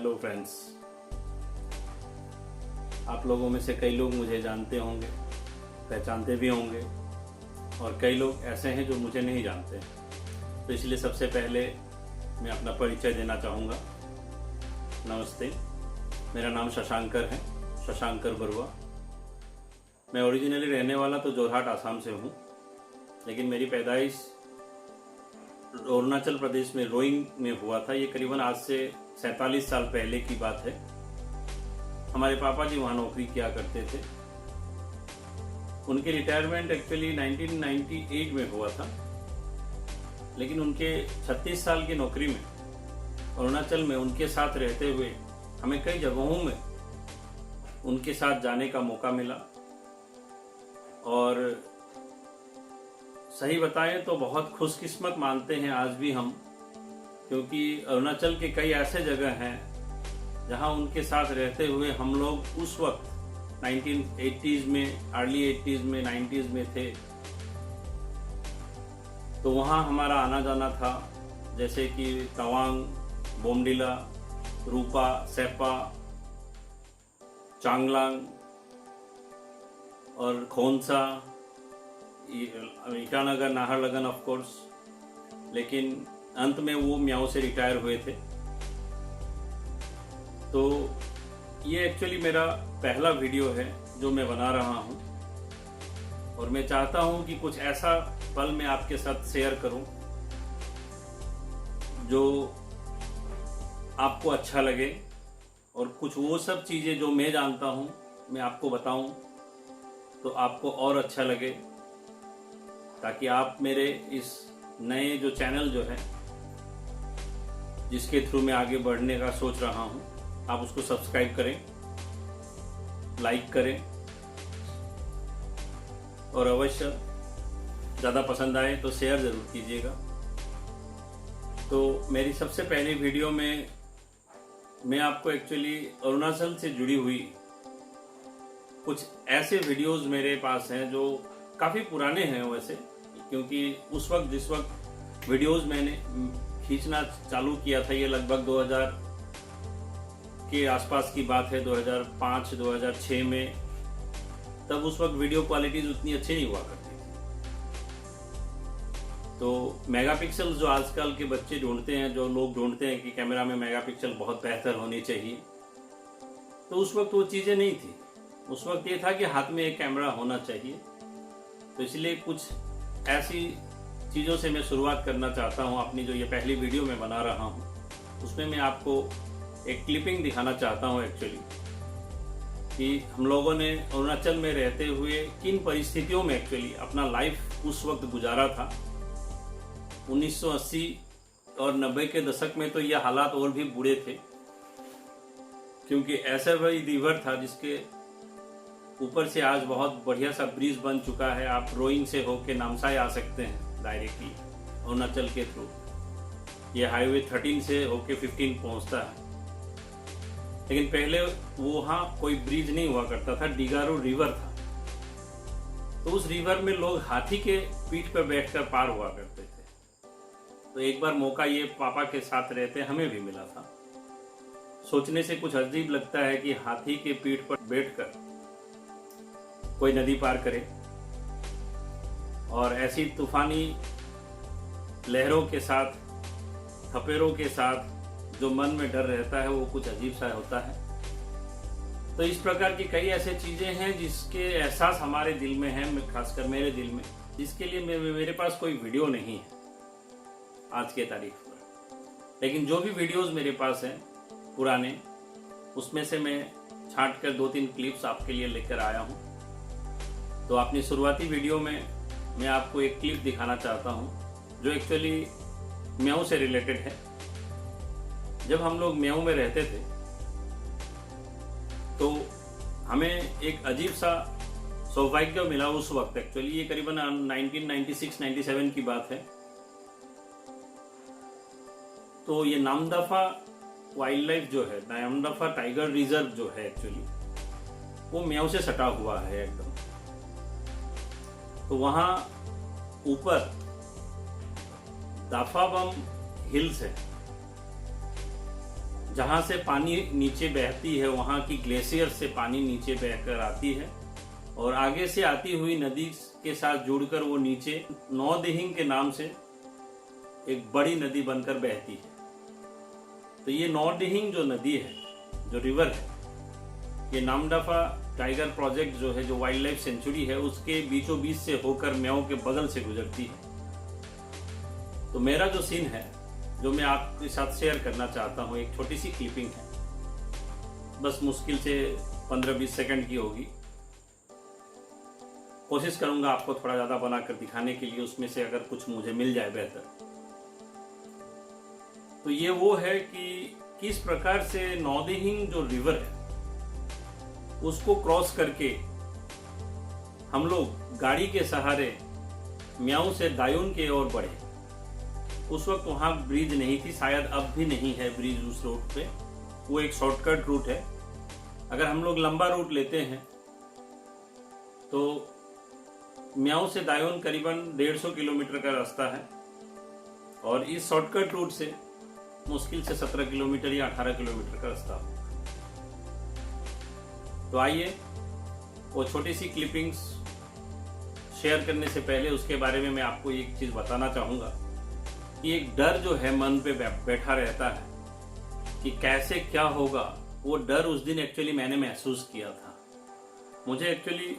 Hello friends, आप लोगों में से कई लोग मुझे जानते होंगे, पहचानते भी होंगे और कई लोग ऐसे हैं जो मुझे नहीं जानते। तो इसलिए सबसे पहले मैं अपना परिचय देना चाहूँगा। नमस्ते, मेरा नाम शशांकर है, शशांकर बरुआ। मैं ओरिजिनली रहने वाला तो जोरहाट आसाम से हूँ, लेकिन मेरी पैदाइश अरुणाचल प्रदेश में रोइंग में हुआ था। ये करीबन आज से 47 साल पहले की बात है। हमारे पापा जी वहाँ नौकरी किया करते थे। उनकी रिटायरमेंट एक्चुअली 1998 में हुआ था, लेकिन उनके 36 साल की नौकरी में अरुणाचल में उनके साथ रहते हुए हमें कई जगहों में उनके साथ जाने का मौका मिला। और सही बताएं तो बहुत खुशकिस्मत मानते हैं आज भी हम, क्योंकि अरुणाचल के कई ऐसे जगह हैं जहां उनके साथ रहते हुए हम लोग उस वक्त 1980s में, अर्ली 80s में, 90s में थे। तो वहां हमारा आना जाना था, जैसे कि तवांग, बोमडिला, रूपा, सेपा, चांगलांग और खोंसा, ईटानगर, नाहरलगन ऑफ कोर्स। लेकिन अंत में वो म्याओ से रिटायर हुए थे। तो ये एक्चुअली मेरा पहला वीडियो है जो मैं बना रहा हूँ, और मैं चाहता हूँ कि कुछ ऐसा पल मैं आपके साथ शेयर करूँ जो आपको अच्छा लगे, और कुछ वो सब चीज़ें जो मैं जानता हूँ मैं आपको बताऊँ तो आपको और अच्छा लगे, ताकि आप मेरे इस नए जो चैनल जो है, जिसके थ्रू मैं आगे बढ़ने का सोच रहा हूं, आप उसको सब्सक्राइब करें, लाइक करें, और अवश्य ज़्यादा पसंद आए तो शेयर ज़रूर कीजिएगा। तो मेरी सबसे पहली वीडियो में मैं आपको एक्चुअली अरुणाचल से जुड़ी हुई कुछ ऐसे वीडियोस मेरे पास हैं जो काफ़ी पुराने हैं वैसे, क्योंकि उस वक्त जिस वक्त वीडियोस मैंने खींचना चालू किया था, ये लगभग 2000 के आसपास की बात है, 2005-2006 में। तब उस वक्त वीडियो क्वालिटीज उतनी अच्छी नहीं हुआ करती थी। तो मेगापिक्सल जो आजकल के बच्चे ढूंढते हैं, जो लोग ढूंढते हैं कि कैमरा में मेगापिक्सल बहुत बेहतर होनी चाहिए, तो उस वक्त वो चीज़ें नहीं थी। उस वक्त ये था कि हाथ में एक कैमरा होना चाहिए। तो इसलिए कुछ ऐसी चीज़ों से मैं शुरुआत करना चाहता हूँ। अपनी जो ये पहली वीडियो मैं बना रहा हूँ, उसमें मैं आपको एक क्लिपिंग दिखाना चाहता हूँ एक्चुअली, कि हम लोगों ने अरुणाचल में रहते हुए किन परिस्थितियों में एक्चुअली अपना लाइफ उस वक्त गुजारा था। 1980 और 90 के दशक में तो ये हालात और भी बुरे थे, क्योंकि ऐसा वही रिवर था जिसके ऊपर से आज बहुत बढ़िया सा ब्रिज बन चुका है। आप रोइंग से होके नामसाई आ सकते हैं डायरेक्टली अरुणाचल के थ्रू। ये हाईवे 13 से होके 15 पहुंचता है। लेकिन पहले वहाँ कोई ब्रिज नहीं हुआ करता था, डिगारू रिवर था। तो उस रिवर में लोग हाथी के पीठ पर बैठकर पार हुआ करते थे। तो एक बार मौका ये पापा के साथ रहते हमें भी मिला था। सोचने से कुछ अजीब लगता है कि हाथी के पीठ पर बैठकर कोई नदी पार करे, और ऐसी तूफानी लहरों के साथ, थपेरों के साथ जो मन में डर रहता है वो कुछ अजीब सा होता है। तो इस प्रकार की कई ऐसे चीजें हैं जिसके एहसास हमारे दिल में है, खासकर मेरे दिल में, जिसके लिए मेरे पास कोई वीडियो नहीं है आज के तारीख पर। लेकिन जो भी वीडियोस मेरे पास हैं पुराने, उसमें से मैं छांट कर 2-3 क्लिप्स आपके लिए लेकर आया हूँ। तो अपनी शुरुआती वीडियो में मैं आपको एक क्लिप दिखाना चाहता हूँ जो एक्चुअली म्याऊ से रिलेटेड है। जब हम लोग म्याऊ में रहते थे तो हमें एक अजीब सा सौभाग्य मिला उस वक्त। एक्चुअली ये करीबन 1996-97 की बात है। तो ये नामदफा वाइल्ड लाइफ जो है, नामदफा टाइगर रिजर्व जो है एक्चुअली, वो म्याऊ से सटा हुआ है एकदम। तो वहाँ ऊपर दाफाबम हिल्स है, जहाँ से पानी नीचे बहती है वहाँ की ग्लेशियर से पानी नीचे बहकर आती है और आगे से आती हुई नदी के साथ जुड़कर वो नीचे नौदिहिंग के नाम से एक बड़ी नदी बनकर बहती है। तो ये नौदिहिंग जो नदी है, जो रिवर है, ये नामदफा टाइगर प्रोजेक्ट जो है, जो वाइल्ड लाइफ सेंचुरी है, उसके बीचों बीच से होकर म्याऊं के बगल से गुजरती है। तो मेरा जो सीन है, जो मैं आपके साथ शेयर करना चाहता हूँ, एक छोटी सी क्लिपिंग है, बस मुश्किल से 15-20 सेकंड की होगी। कोशिश करूंगा आपको थोड़ा ज़्यादा बनाकर दिखाने के लिए, उसमें से अगर कुछ मुझे मिल जाए बेहतर। तो ये वो है कि किस प्रकार से नौदिहिंग जो रिवर है उसको क्रॉस करके हम लोग गाड़ी के सहारे म्याऊं से दायून की ओर बढ़े। उस वक्त वहाँ ब्रिज नहीं थी, शायद अब भी नहीं है ब्रिज उस रूट पे। वो एक शॉर्टकट रूट है। अगर हम लोग लंबा रूट लेते हैं तो म्याऊं से दायून करीबन 150 किलोमीटर का रास्ता है और इस शॉर्टकट रूट से मुश्किल से 17 किलोमीटर या 18 किलोमीटर का रास्ता होगा। तो आइए वो छोटी सी क्लिपिंग्स शेयर करने से पहले उसके बारे में मैं आपको एक चीज़ बताना चाहूँगा कि एक डर जो है मन पे बैठा रहता है कि कैसे क्या होगा। वो डर उस दिन एक्चुअली मैंने महसूस किया था। मुझे एक्चुअली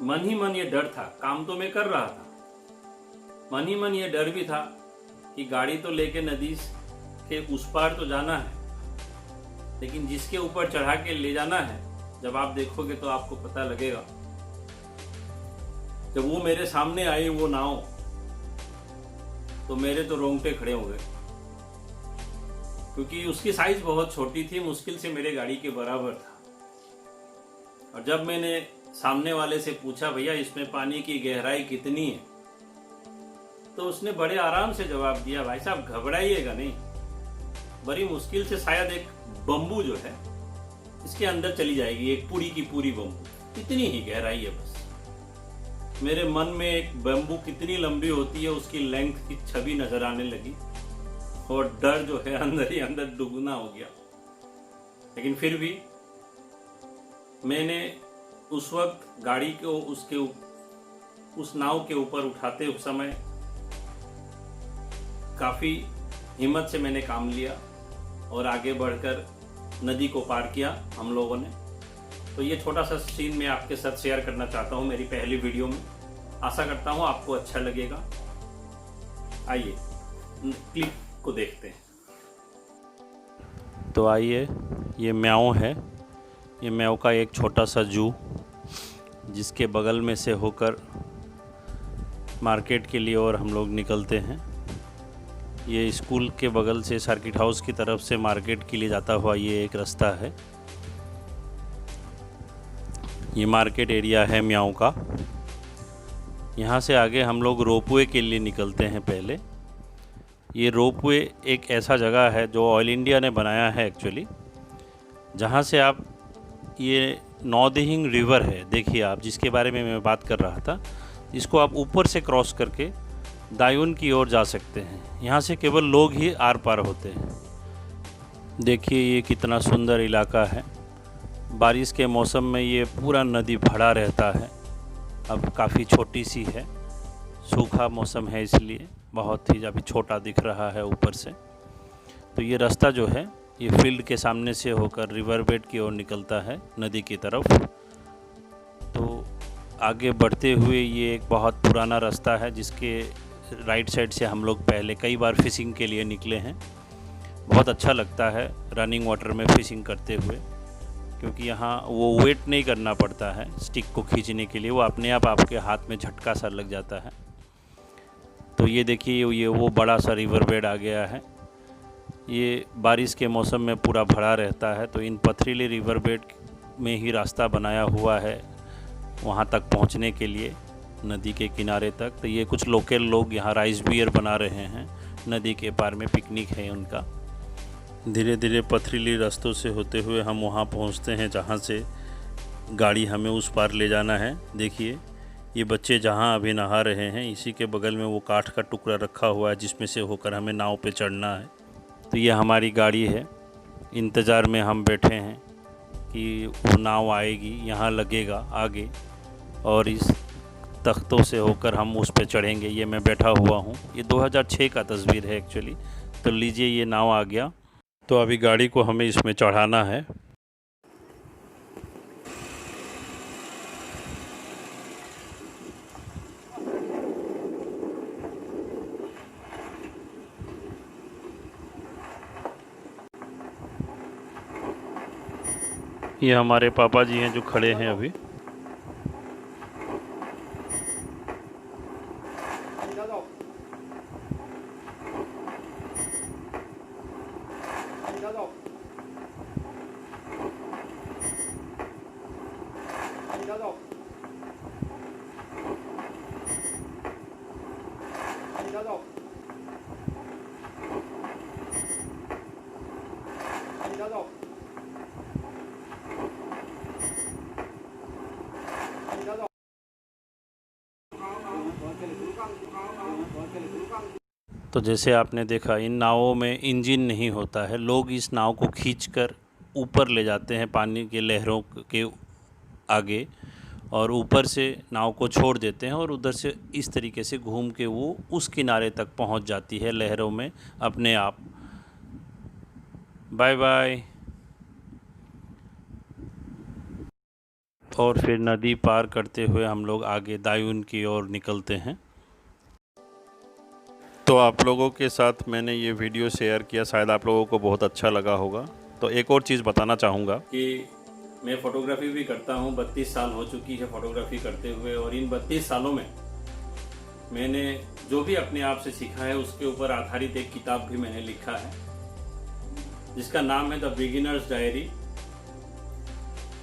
मन ही मन ये डर था। काम तो मैं कर रहा था, मन ही मन ये डर भी था कि गाड़ी तो लेके नदी के उस पार तो जाना है, लेकिन जिसके ऊपर चढ़ा के ले जाना है, जब आप देखोगे तो आपको पता लगेगा। जब वो मेरे सामने आई वो नाव, तो मेरे तो रोंगटे खड़े हो गए, क्योंकि उसकी साइज बहुत छोटी थी, मुश्किल से मेरे गाड़ी के बराबर था। और जब मैंने सामने वाले से पूछा, भैया इसमें पानी की गहराई कितनी है, तो उसने बड़े आराम से जवाब दिया, भाई साहब घबराइएगा नहीं, बड़ी मुश्किल से शायद एक बम्बू जो है इसके अंदर चली जाएगी, एक पूरी की पूरी बम्बू, इतनी ही गहराई है बस। मेरे मन में एक बम्बू कितनी लंबी होती है उसकी लेंथ की छवि नजर आने लगी और डर जो है अंदर ही अंदर दुगना हो गया। लेकिन फिर भी मैंने उस वक्त गाड़ी को उस नाव के ऊपर उठाते समय काफी हिम्मत से मैंने काम लिया और आगे बढ़कर नदी को पार किया हम लोगों ने। तो ये छोटा सा सीन मैं आपके साथ शेयर करना चाहता हूँ मेरी पहली वीडियो में। आशा करता हूँ आपको अच्छा लगेगा। आइए क्लिप को देखते हैं। तो आइए, ये म्याऊं है, ये म्याऊं का एक छोटा सा जू, जिसके बगल में से होकर मार्केट के लिए और हम लोग निकलते हैं। ये स्कूल के बगल से सर्किट हाउस की तरफ से मार्केट के लिए जाता हुआ ये एक रास्ता है। ये मार्केट एरिया है म्याऊं का। यहाँ से आगे हम लोग रोपवे के लिए निकलते हैं। पहले ये रोपवे एक ऐसा जगह है जो ऑयल इंडिया ने बनाया है एक्चुअली, जहाँ से आप ये नौदिहिंग रिवर है, देखिए आप, जिसके बारे में मैं बात कर रहा था, इसको आप ऊपर से क्रॉस करके दायून की ओर जा सकते हैं। यहाँ से केवल लोग ही आर पार होते हैं। देखिए ये कितना सुंदर इलाका है। बारिश के मौसम में ये पूरा नदी भरा रहता है। अब काफ़ी छोटी सी है, सूखा मौसम है इसलिए बहुत ही अभी छोटा दिख रहा है ऊपर से। तो ये रास्ता जो है ये फील्ड के सामने से होकर रिवर बेड की ओर निकलता है नदी की तरफ। तो आगे बढ़ते हुए ये एक बहुत पुराना रास्ता है, जिसके राइट साइड से हम लोग पहले कई बार फ़िशिंग के लिए निकले हैं। बहुत अच्छा लगता है रनिंग वाटर में फ़िशिंग करते हुए, क्योंकि यहाँ वो वेट नहीं करना पड़ता है स्टिक को खींचने के लिए, वो अपने आप आपके हाथ में झटका सा लग जाता है। तो ये देखिए ये वो बड़ा सा रिवर बेड आ गया है। ये बारिश के मौसम में पूरा भरा रहता है। तो इन पथरीले रिवर बेड में ही रास्ता बनाया हुआ है वहाँ तक पहुँचने के लिए, नदी के किनारे तक। तो ये कुछ लोकल लोग यहाँ राइस बियर बना रहे हैं, नदी के पार में पिकनिक है उनका। धीरे धीरे पथरीली रास्तों से होते हुए हम वहाँ पहुँचते हैं जहाँ से गाड़ी हमें उस पार ले जाना है। देखिए ये बच्चे जहाँ अभी नहा रहे हैं, इसी के बगल में वो काठ का टुकड़ा रखा हुआ है जिसमें से होकर हमें नाव पे चढ़ना है। तो ये हमारी गाड़ी है, इंतज़ार में हम बैठे हैं कि वो नाव आएगी, यहाँ लगेगा आगे और इस तख्तों से होकर हम उस पर चढ़ेंगे। ये मैं बैठा हुआ हूँ, ये 2006 का तस्वीर है एक्चुअली। तो लीजिए ये नाव आ गया, तो अभी गाड़ी को हमें इसमें चढ़ाना है। ये हमारे पापा जी हैं जो खड़े हैं अभी। तो जैसे आपने देखा, इन नावों में इंजन नहीं होता है। लोग इस नाव को खींचकर ऊपर ले जाते हैं पानी के लहरों के आगे, और ऊपर से नाव को छोड़ देते हैं और उधर से इस तरीके से घूम के वो उस किनारे तक पहुंच जाती है लहरों में अपने आप। Bye bye. और फिर नदी पार करते हुए हम लोग आगे दायून की ओर निकलते हैं। तो आप लोगों के साथ मैंने ये वीडियो शेयर किया, शायद आप लोगों को बहुत अच्छा लगा होगा। तो एक और चीज़ बताना चाहूँगा कि मैं फ़ोटोग्राफ़ी भी करता हूँ। 32 साल हो चुकी है फ़ोटोग्राफ़ी करते हुए, और इन 32 सालों में मैंने जो भी अपने आप से सीखा है उसके ऊपर आधारित एक किताब भी मैंने लिखा है, जिसका नाम है द बिगिनर्स डायरी।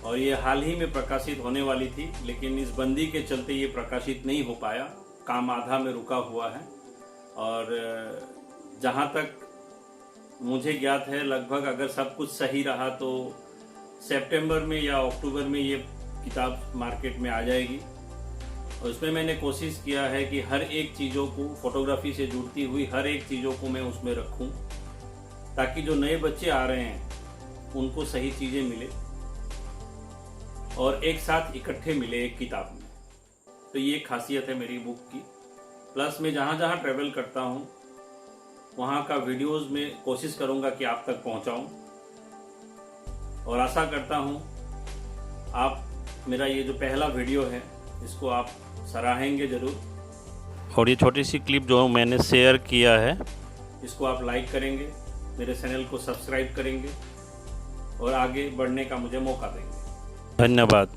और ये हाल ही में प्रकाशित होने वाली थी, लेकिन इस बंदी के चलते ये प्रकाशित नहीं हो पाया, काम आधा में रुका हुआ है। और जहाँ तक मुझे ज्ञात है, लगभग अगर सब कुछ सही रहा तो सितंबर में या अक्टूबर में ये किताब मार्केट में आ जाएगी। और उसमें मैंने कोशिश किया है कि हर एक चीज़ों को, फोटोग्राफी से जुड़ती हुई हर एक चीज़ों को मैं उसमें रखूं, ताकि जो नए बच्चे आ रहे हैं उनको सही चीज़ें मिले और एक साथ इकट्ठे मिले एक किताब में। तो ये खासियत है मेरी बुक की। प्लस मैं जहाँ जहाँ ट्रैवल करता हूँ वहाँ का वीडियोस में कोशिश करूँगा कि आप तक पहुँचाऊँ, और आशा करता हूँ आप मेरा ये जो पहला वीडियो है इसको आप सराहेंगे ज़रूर। और ये छोटी सी क्लिप जो मैंने शेयर किया है इसको आप लाइक करेंगे, मेरे चैनल को सब्सक्राइब करेंगे और आगे बढ़ने का मुझे मौका देंगे। धन्यवाद।